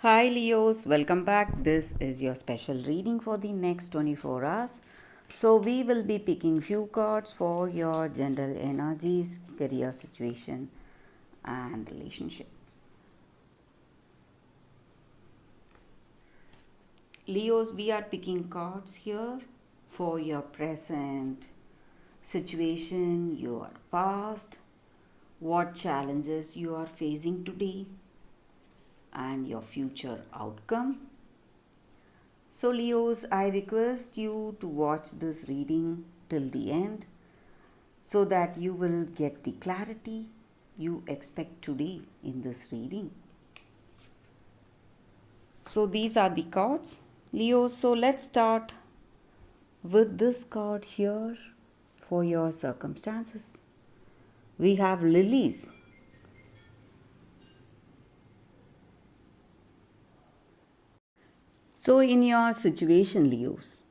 Hi Leos, welcome back. This is your special reading for the next 24 hours. So, we will be picking few cards for your general energies, career situation, and relationship. Leos, we are picking cards here for your present situation, your past, what challenges you are facing today, and your future outcome. So, Leos, I request you to watch this reading till the end so that you will get the clarity you expect today in this reading. So, these are the cards, Leos. So, let's start with this card here for your circumstances. We have lilies. So, in your situation, Leos,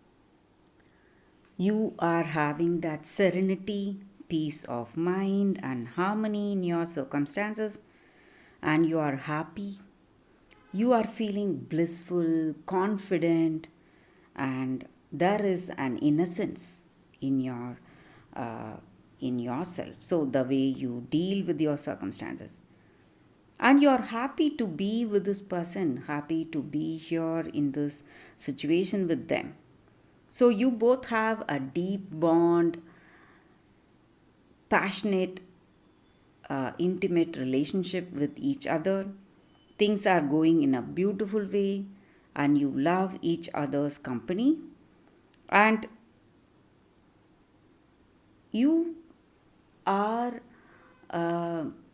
you are having that serenity, peace of mind, and harmony in your circumstances, and you are happy. You are feeling blissful, confident, and there is an innocence in your in yourself. So the way you deal with your circumstances, and you're happy to be with this person, happy to be here in this situation with them. So you both have a deep bond, passionate, intimate relationship with each other. Things are going in a beautiful way, and you love each other's company, and you are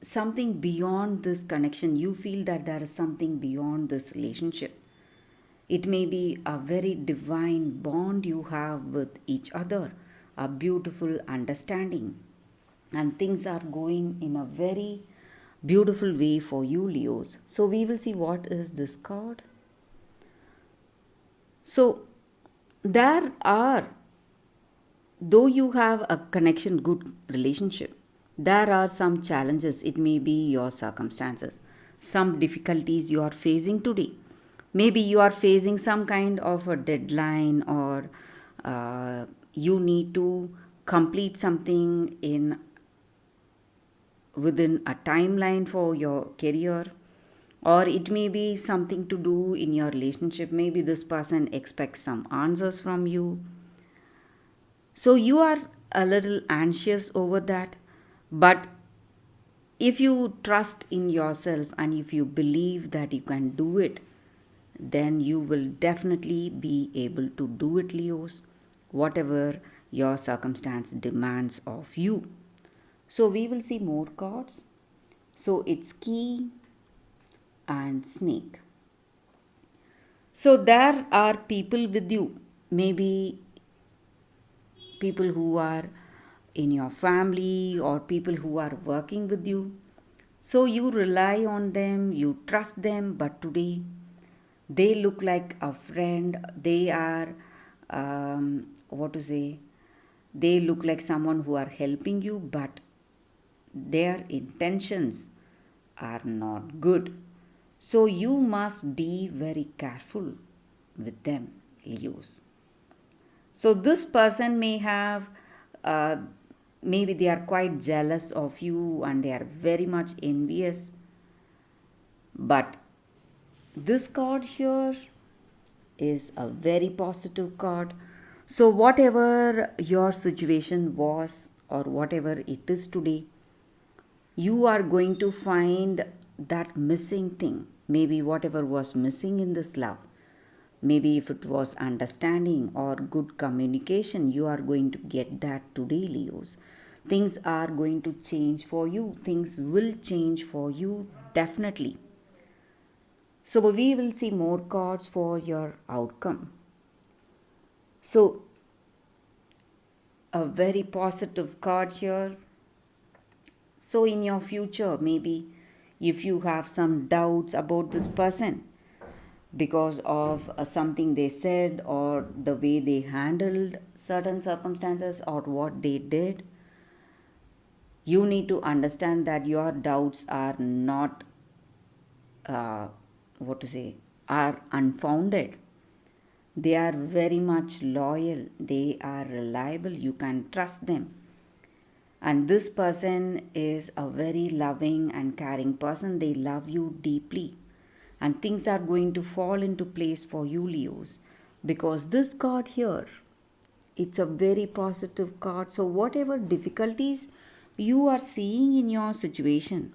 something beyond this connection. You feel that there is something beyond this relationship. It may be a very divine bond you have with each other, a beautiful understanding, and things are going in a very beautiful way for you, Leos. So, we will see what is this card. So, there are, though you have a connection, good relationship, there are some challenges. It may be your circumstances, some difficulties you are facing today. Maybe you are facing some kind of a deadline, or you need to complete something in within a timeline for your career, or it may be something to do in your relationship. Maybe this person expects some answers from you, so you are a little anxious over that. But if you trust in yourself and if you believe that you can do it, then you will definitely be able to do it, Leos, whatever your circumstance demands of you. So we will see more cards. So it's key and snake. So there are people with you, maybe people who are in your family or people who are working with you. So you rely on them, you trust them, but today they look like a friend. They are, what to say, they look like someone who are helping you, but their intentions are not good. So you must be very careful with them, Leos. So this person may have, uh, maybe they are quite jealous of you and they are very much envious. But this card here is a very positive card. So whatever your situation was or whatever it is today, you are going to find that missing thing. Maybe whatever was missing in this love, maybe if it was understanding or good communication, you are going to get that today, Leos. Things are going to change for you, things will change for you definitely. So we will see more cards for your outcome. So a very positive card here. So in your future, maybe if you have some doubts about this person because of something they said or the way they handled certain circumstances or what they did, you need to understand that your doubts are not uh, are unfounded. They are very much loyal, they are reliable, you can trust them. And this person is a very loving and caring person. They love you deeply. And things are going to fall into place for you, Leos. Because this card here, it's a very positive card. So, whatever difficulties you are seeing in your situation,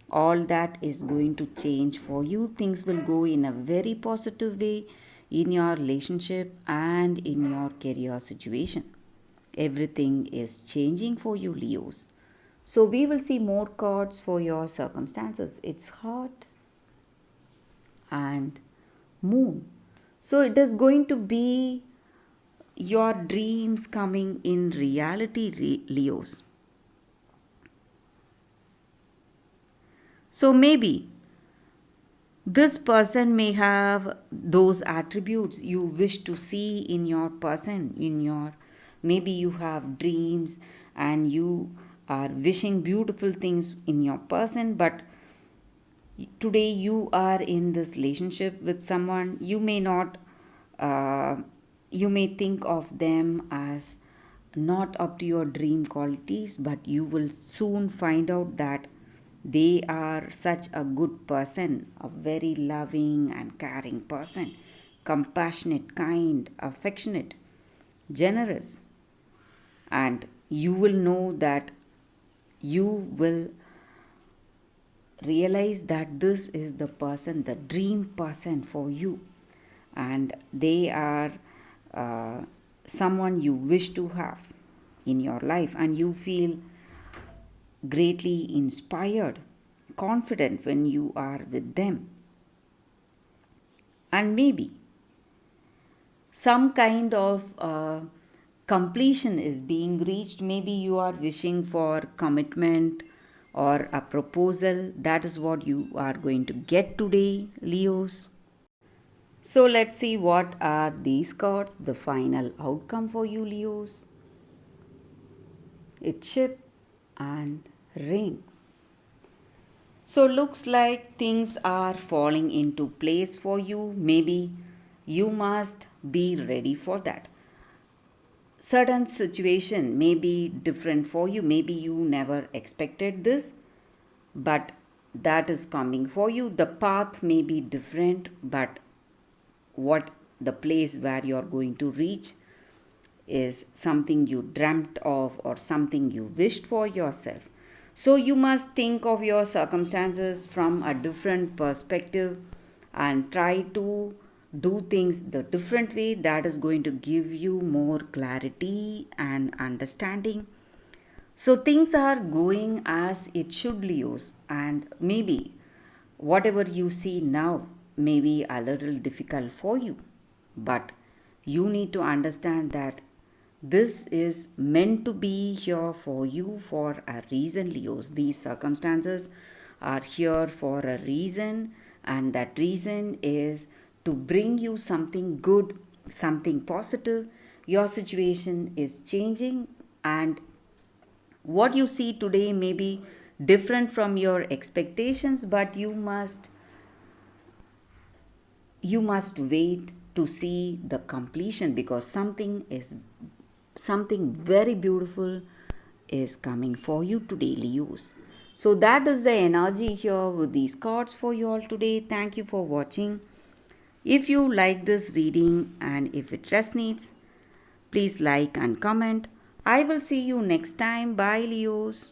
all that is going to change for you. Things will go in a very positive way in your relationship and in your career situation. Everything is changing for you, Leos. So we will see more cards for your circumstances. It's Heart and Moon. So it is going to be your dreams coming in reality, Leos. So maybe this person may have those attributes you wish to see in your person, maybe you have dreams and you are wishing beautiful things in your person, but today you are in this relationship with someone. You may not, you may think of them as not up to your dream qualities, but you will soon find out that they are such a good person, a very loving and caring person, compassionate, kind, affectionate, generous. And you will know that you will realize that this is the person, the dream person for you. And they are someone you wish to have in your life, and you feel greatly inspired, confident when you are with them. And maybe some kind of completion is being reached. Maybe you are wishing for commitment or a proposal. That is what you are going to get today, Leos. So let's see what are these cards, the final outcome for you, Leos. It's Ship and Ring. So looks like things are falling into place for you. Maybe you must be ready for that. Certain situation may be different for you. Maybe you never expected this, but that is coming for you. The path may be different, but what the place where you are going to reach is something you dreamt of or something you wished for yourself. So you must think of your circumstances from a different perspective and try to do things the different way. That is going to give you more clarity and understanding. So things are going as it should, Leos, and maybe whatever you see now may be a little difficult for you, but you need to understand that this is meant to be here for you for a reason, Leos. These circumstances are here for a reason, and that reason is to bring you something good, something positive. Your situation is changing, and what you see today may be different from your expectations, but you must wait to see the completion, because something very beautiful is coming for you today, Leos. So that is the energy here with these cards for you all today. Thank you for watching. If you like this reading and if it resonates, please like and comment. I will see you next time. Bye, Leos.